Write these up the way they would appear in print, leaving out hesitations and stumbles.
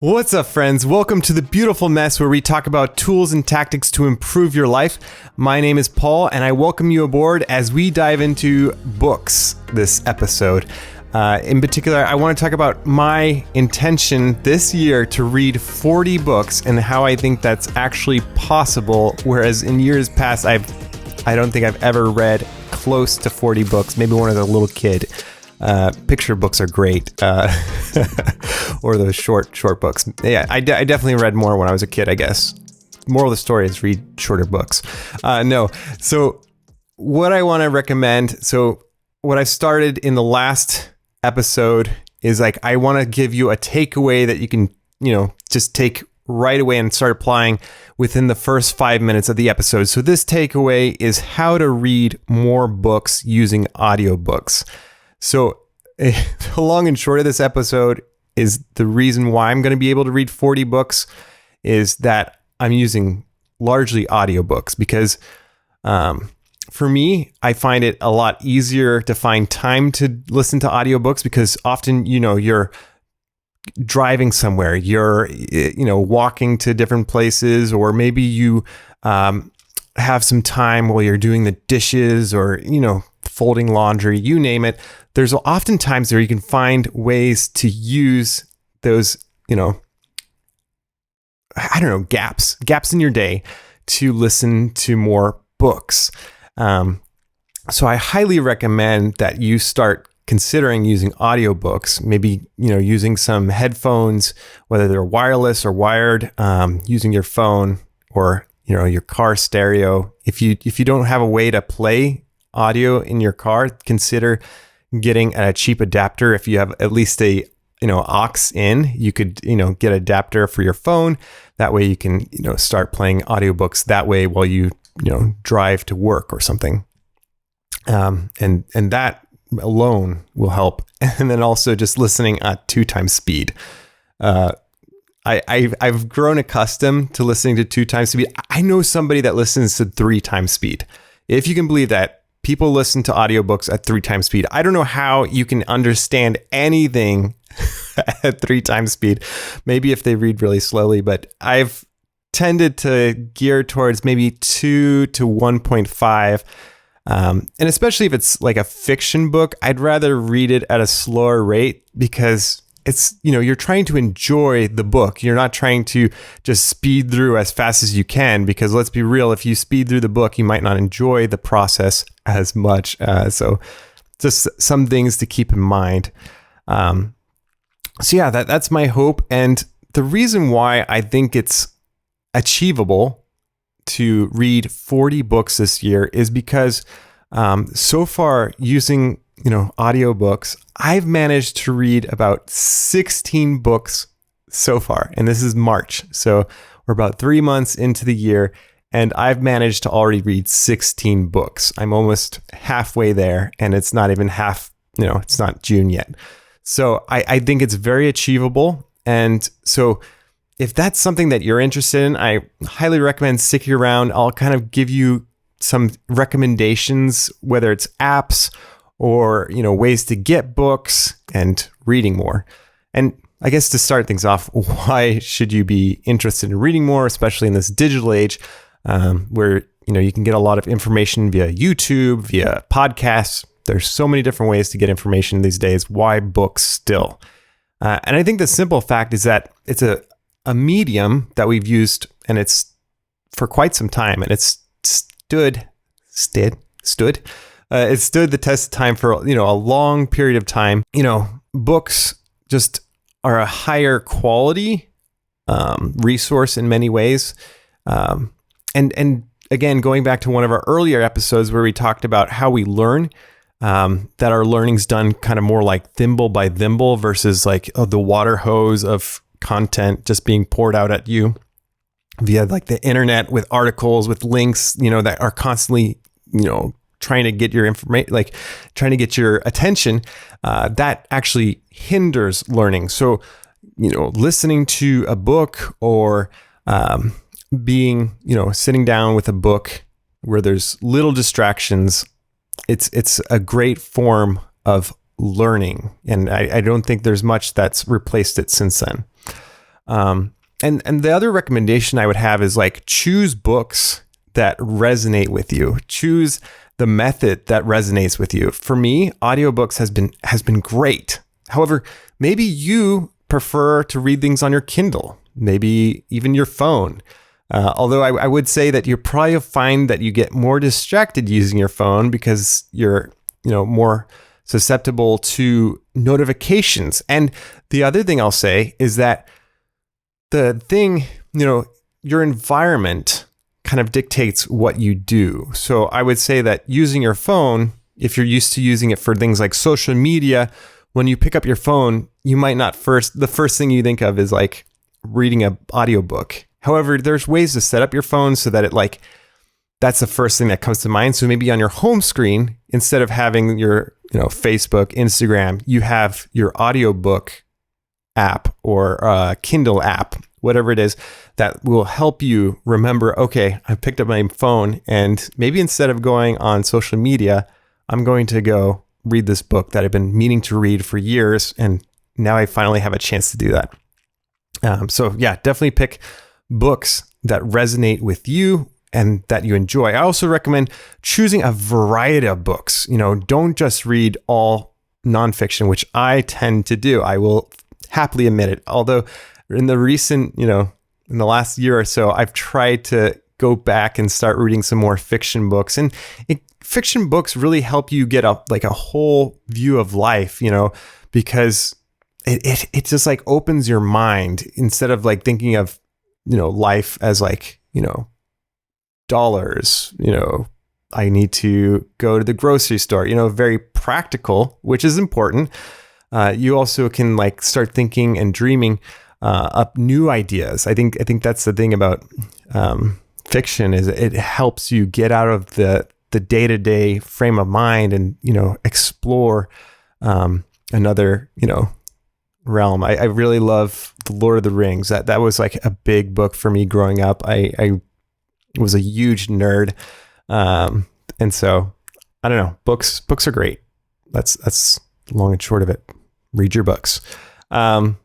What's up, friends? Welcome to The Beautiful Mess, where we talk about tools and tactics to improve your life. My name is Paul, and I welcome you aboard as we dive into books this episode. In particular, I want to talk about my intention this year to read 40 books and how I think that's actually possible, whereas in years past, I don't think I've ever read close to 40 books, maybe when I was a little kid. Picture books are great, or those short books. Yeah, I definitely read more when I was a kid, I guess. Moral of the story is read shorter books. So what I want to recommend, so what I started in the last episode is like, I want to give you a takeaway that you can, just take right away and start applying within the first 5 minutes of the episode. So this takeaway is how to read more books using audiobooks. So the long and short of this episode is the reason why I'm going to be able to read 40 books is that I'm using largely audiobooks because for me, I find it a lot easier to find time to listen to audiobooks because often, you're driving somewhere, you're, walking to different places, or maybe you have some time while you're doing the dishes or, folding laundry, you name it. There's often times where you can find ways to use those, gaps in your day to listen to more books. So I highly recommend that you start considering using audiobooks, maybe, using some headphones, whether they're wireless or wired, using your phone or, your car stereo. If you don't have a way to play audio in your car, consider getting a cheap adapter. If you have at least a aux in, you could get an adapter for your phone. That way you can start playing audiobooks that way while you drive to work or something. And that alone will help. And then also just listening at 2 times speed. I've grown accustomed to listening to 2 times speed. I know somebody that listens to 3 times speed. If you can believe that. People listen to audiobooks at 3 times speed. I don't know how you can understand anything at 3 times speed. Maybe if they read really slowly, but I've tended to gear towards maybe 2 to 1.5. And especially if it's like a fiction book, I'd rather read it at a slower rate because it's, you're trying to enjoy the book. You're not trying to just speed through as fast as you can, because let's be real, if you speed through the book, you might not enjoy the process as much. So just some things to keep in mind. That's my hope. And the reason why I think it's achievable to read 40 books this year is because so far using audiobooks, I've managed to read about 16 books so far, and this is March. So we're about 3 months into the year, and I've managed to already read 16 books. I'm almost halfway there, and it's not even half, it's not June yet. So I think it's very achievable. And so if that's something that you're interested in, I highly recommend sticking around. I'll kind of give you some recommendations, whether it's apps or, ways to get books and reading more. And I guess to start things off, why should you be interested in reading more, especially in this digital age, where, you can get a lot of information via YouTube, via podcasts. There's so many different ways to get information these days. Why books still? And I think the simple fact is that it's a medium that we've used, and it's for quite some time, and it's stood the test of time for, a long period of time. Books just are a higher quality resource in many ways. And again, going back to one of our earlier episodes where we talked about how we learn, that our learning's done kind of more like thimble by thimble versus like the water hose of content just being poured out at you via like the internet with articles, with links, that are constantly, trying to get your information, like trying to get your attention, that actually hinders learning. So, listening to a book or being, sitting down with a book where there's little distractions, it's a great form of learning. And I don't think there's much that's replaced it since then. And the other recommendation I would have is like choose books that resonate with you. Choose the method that resonates with you. For me, audiobooks has been great. However, maybe you prefer to read things on your Kindle, maybe even your phone. Although I would say that you probably find that you get more distracted using your phone because you're, more susceptible to notifications. And the other thing I'll say is that your environment kind of dictates what you do. So I would say that using your phone, if you're used to using it for things like social media, when you pick up your phone, you might not the first thing you think of is like reading an audiobook. However, there's ways to set up your phone so that that's the first thing that comes to mind. So maybe on your home screen, instead of having your, Facebook, Instagram, you have your audiobook app or Kindle app, whatever it is, that will help you remember, okay, I picked up my phone and maybe instead of going on social media, I'm going to go read this book that I've been meaning to read for years. And now I finally have a chance to do that. So yeah, definitely pick books that resonate with you and that you enjoy. I also recommend choosing a variety of books. Don't just read all nonfiction, which I tend to do. I will happily admit it. Although in the recent, in the last year or so, I've tried to go back and start reading some more fiction books. And fiction books really help you get a whole view of life, because it just like opens your mind instead of like thinking of, life as like, dollars, I need to go to the grocery store, very practical, which is important. You also can like start thinking and dreaming up new ideas. I think that's the thing about fiction is it helps you get out of the day-to-day frame of mind and, explore another, realm. I really love The Lord of the Rings. That was like a big book for me growing up. I was a huge nerd. And so I don't know, books are great. That's long and short of it. Read your books. And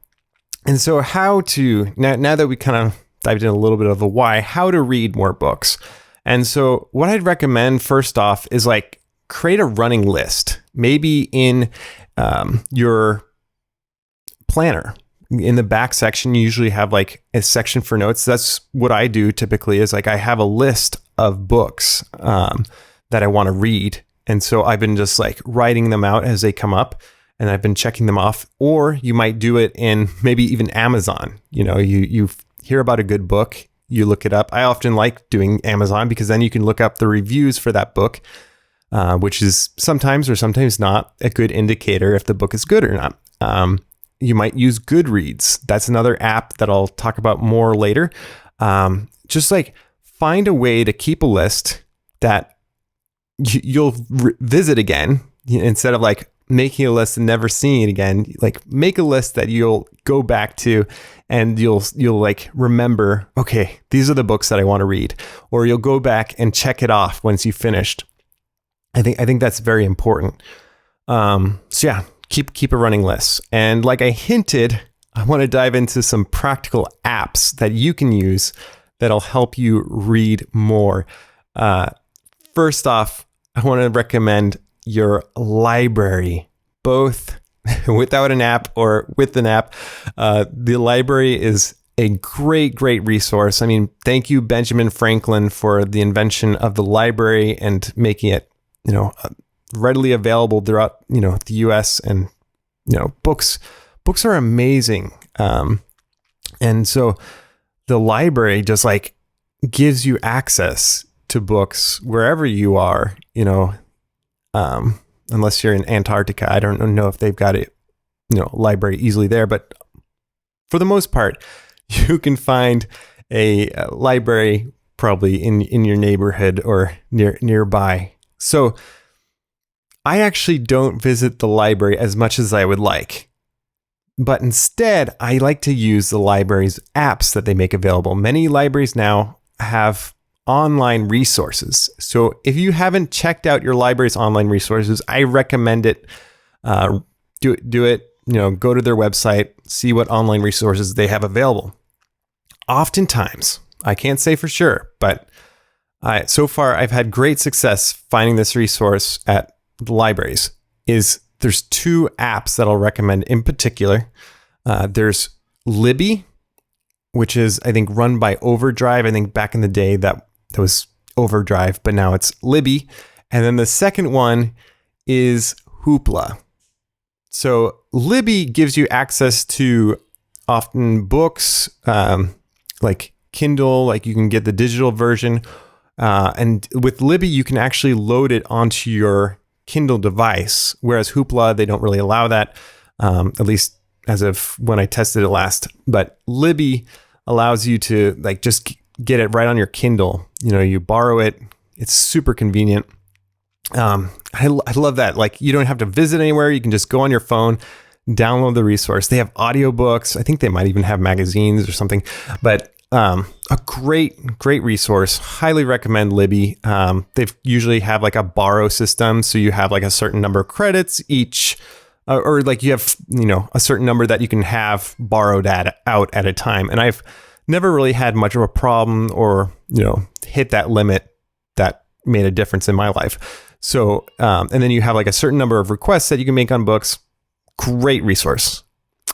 so how to, now that we kind of dived in a little bit of a why, how to read more books. And so what I'd recommend first off is like create a running list, maybe in your planner. In the back section, you usually have like a section for notes. That's what I do typically is like I have a list of books that I want to read. And so I've been just like writing them out as they come up and I've been checking them off. Or you might do it in maybe even Amazon. You hear about a good book, you look it up. I often like doing Amazon because then you can look up the reviews for that book, which is sometimes or sometimes not a good indicator if the book is good or not. You might use Goodreads. That's another app that I'll talk about more later. Just like find a way to keep a list that you'll visit again instead of like making a list and never seeing it again. Like make a list that you'll go back to and you'll like remember, okay, these are the books that I want to read, or you'll go back and check it off once you've finished. I think that's very important. So yeah, keep a running list. And like I hinted, I want to dive into some practical apps that you can use that'll help you read more. First off, I want to recommend your library, both without an app or with an app. The library is a great resource. I mean, thank you, Benjamin Franklin, for the invention of the library and making it, readily available throughout, the US. And, books are amazing. And so the library just like gives you access to books wherever you are, unless you're in Antarctica. I don't know if they've got a library easily there, but for the most part, you can find a library probably in your neighborhood or nearby. So I actually don't visit the library as much as I would like, but instead I like to use the library's apps that they make available. Many libraries now have online resources. So if you haven't checked out your library's online resources, I recommend it. Do it go to their website, see what online resources they have available. Oftentimes, I can't say for sure, but so far I've had great success finding this resource at the libraries. There's two apps that I'll recommend in particular. There's Libby, which is, I think, run by Overdrive. I think back in the day that was Overdrive, but now it's Libby. And then the second one is Hoopla. So Libby gives you access to often books, like Kindle, like you can get the digital version. And with Libby, you can actually load it onto your Kindle device, whereas Hoopla, they don't really allow that, at least as of when I tested it last. But Libby allows you to like just get it right on your Kindle. You borrow it. It's super convenient. I love that. Like, you don't have to visit anywhere. You can just go on your phone, download the resource. They have audiobooks. I think they might even have magazines or something, but a great resource. Highly recommend Libby. They usually have like a borrow system. So you have like a certain number of credits each, or like you have, a certain number that you can have borrowed out at a time. And I've never really had much of a problem or, hit that limit that made a difference in my life. So, and then you have like a certain number of requests that you can make on books. Great resource.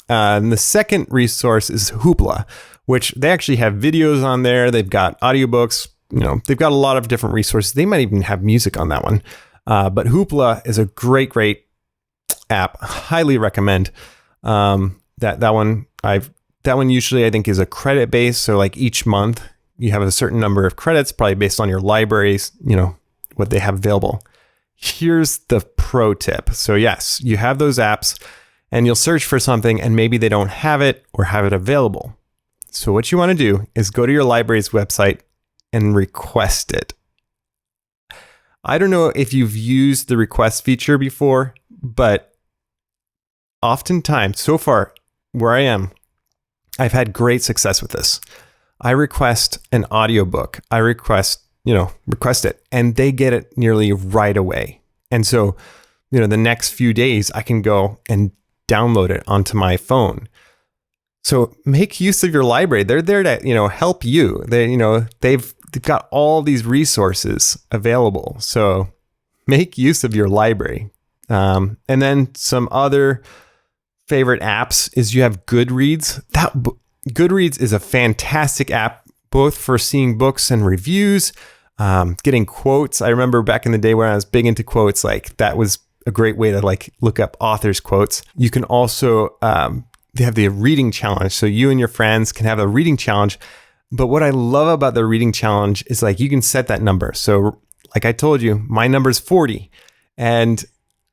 And the second resource is Hoopla, which they actually have videos on there. They've got audiobooks, they've got a lot of different resources. They might even have music on that one. But Hoopla is a great app. Highly recommend. That one usually I think is a credit base. So like each month you have a certain number of credits, probably based on your libraries, what they have available. Here's the pro tip. So yes, you have those apps and you'll search for something and maybe they don't have it or have it available. So what you want to do is go to your library's website and request it. I don't know if you've used the request feature before, but oftentimes, so far where I am, I've had great success with this. I request an audiobook. I request it, and they get it nearly right away. And so, the next few days I can go and download it onto my phone. So make use of your library. They're there to, help you. They've got all these resources available. So make use of your library. And then some other favorite apps is you have Goodreads. Goodreads is a fantastic app, both for seeing books and reviews, getting quotes. I remember back in the day when I was big into quotes, like that was a great way to like look up authors' quotes. You can also, they have the reading challenge. So you and your friends can have a reading challenge. But what I love about the reading challenge is like you can set that number. So like I told you, my number is 40 and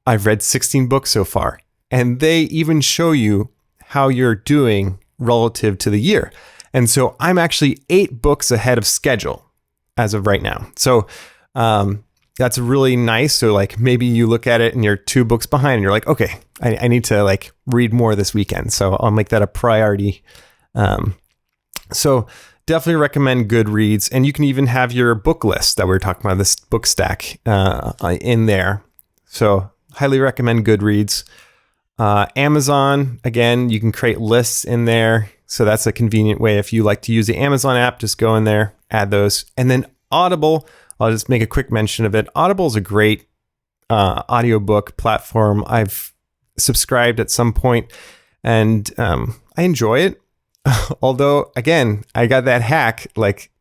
I've read 16 books so far. And they even show you how you're doing relative to the year. And so I'm actually 8 books ahead of schedule as of right now. So that's really nice. So like maybe you look at it and you're 2 books behind and you're like, okay, I need to like read more this weekend. So I'll make that a priority. So definitely recommend Goodreads. And you can even have your book list that we were talking about, this book stack in there. So highly recommend Goodreads. Amazon, again, you can create lists in there. So that's a convenient way. If you like to use the Amazon app, just go in there, add those. And then Audible, I'll just make a quick mention of it. Audible is a great audiobook platform. I've subscribed at some point and I enjoy it. Although, again, I got that hack, like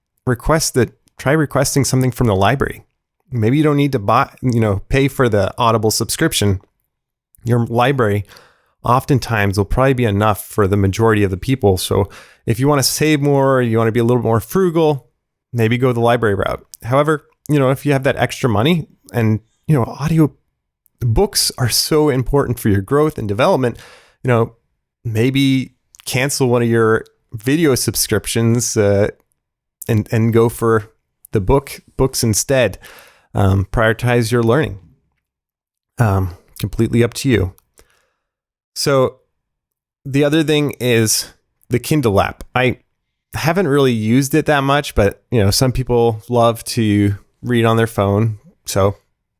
try requesting something from the library. Maybe you don't need to pay for the Audible subscription. Your library oftentimes will probably be enough for the majority of the people. So if you want to save more, you want to be a little more frugal, maybe go the library route. However, if you have that extra money and, audio books are so important for your growth and development, maybe cancel one of your video subscriptions and go for the books instead. Prioritize your learning. Completely up to you. So the other thing is the Kindle app. I haven't really used it that much, but some people love to read on their phone. So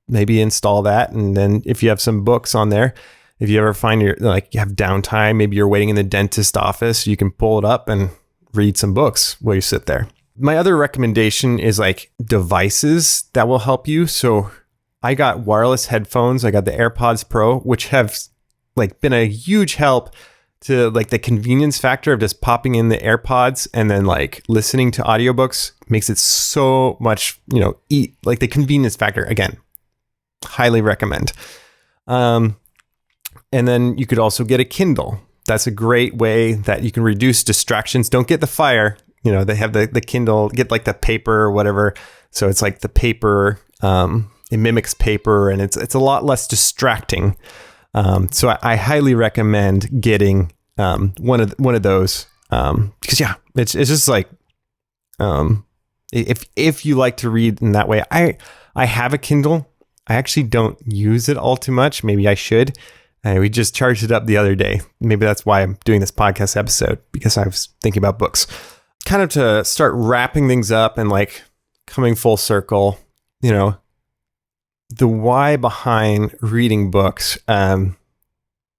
maybe install that. And then if you have some books on there, if you ever find you have downtime, maybe you're waiting in the dentist office, you can pull it up and read some books while you sit there. My other recommendation is like devices that will help you. So I got wireless headphones. I got the AirPods Pro, which have like been a huge help to like the convenience factor of just popping in the AirPods and then like listening to audiobooks makes it so much, like the convenience factor. Again, highly recommend. And then you could also get a Kindle. That's a great way that you can reduce distractions. Don't get the Fire. They have the Kindle, get like the paper or whatever. So it's like the paper, it mimics paper and it's a lot less distracting. So I highly recommend getting one of those because it's just like if you like to read in that way. I have a Kindle. I actually don't use it all too much. Maybe I should. We just charged it up the other day. Maybe that's why I'm doing this podcast episode, because I was thinking about books. Kind of to start wrapping things up and like coming full circle, the why behind reading books.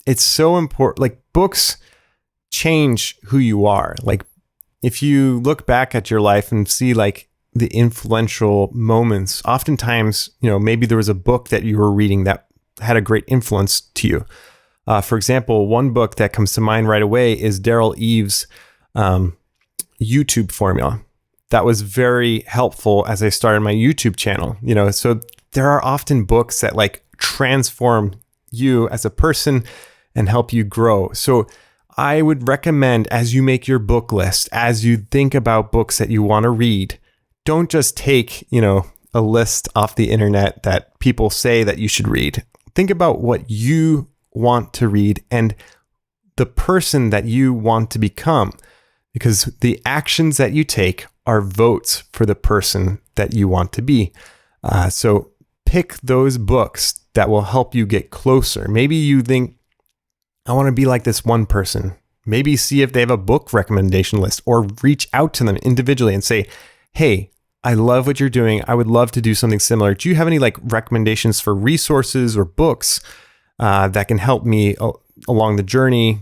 It's so important. Like books change who you are. Like if you look back at your life and see like the influential moments, oftentimes, maybe there was a book that you were reading that had a great influence to you. For example, one book that comes to mind right away is Daryl Eves' YouTube formula. That was very helpful as I started my YouTube channel. So there are often books that like transform you as a person and help you grow. So I would recommend, as you make your book list, as you think about books that you want to read, don't just take, a list off the internet that people say that you should read. Think about what you want to read and the person that you want to become, because the actions that you take are votes for the person that you want to be. So pick those books that will help you get closer. Maybe you think, I want to be like this one person. Maybe see if they have a book recommendation list, or reach out to them individually and say, hey, I love what you're doing. I would love to do something similar. Do you have any like recommendations for resources or books that can help me along the journey?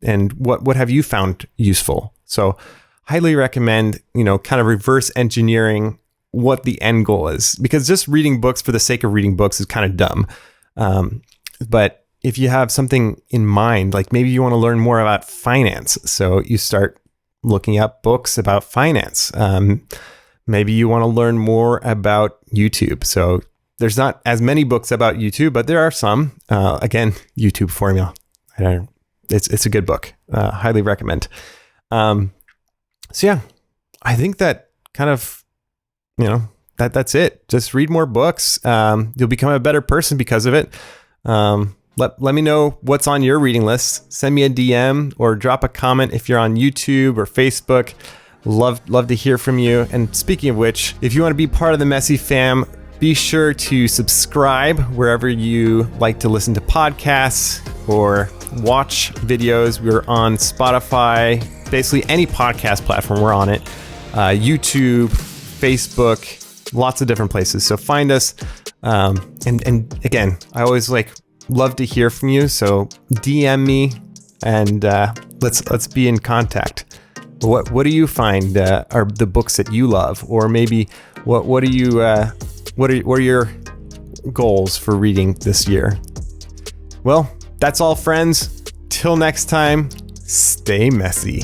And what have you found useful? So highly recommend, kind of reverse engineering what the end goal is, because just reading books for the sake of reading books is kind of dumb. But if you have something in mind, like maybe you want to learn more about finance, so you start looking up books about finance. Maybe you want to learn more about YouTube. So there's not as many books about YouTube, but there are some. Again, YouTube formula. It's a good book. Highly recommend. So yeah, I think that kind of, that's it. Just read more books. You'll become a better person because of it. Let me know what's on your reading list. Send me a DM or drop a comment if you're on YouTube or Facebook. Love to hear from you. And speaking of which, if you want to be part of the Messy fam, be sure to subscribe wherever you like to listen to podcasts or watch videos. We're on Spotify, basically any podcast platform, we're on it. YouTube, Facebook, lots of different places. So find us. And again, I always love to hear from you. So DM me and let's be in contact. What do you find are the books that you love, or maybe what are your goals for reading this year? Well, that's all, friends. Till next time, stay messy.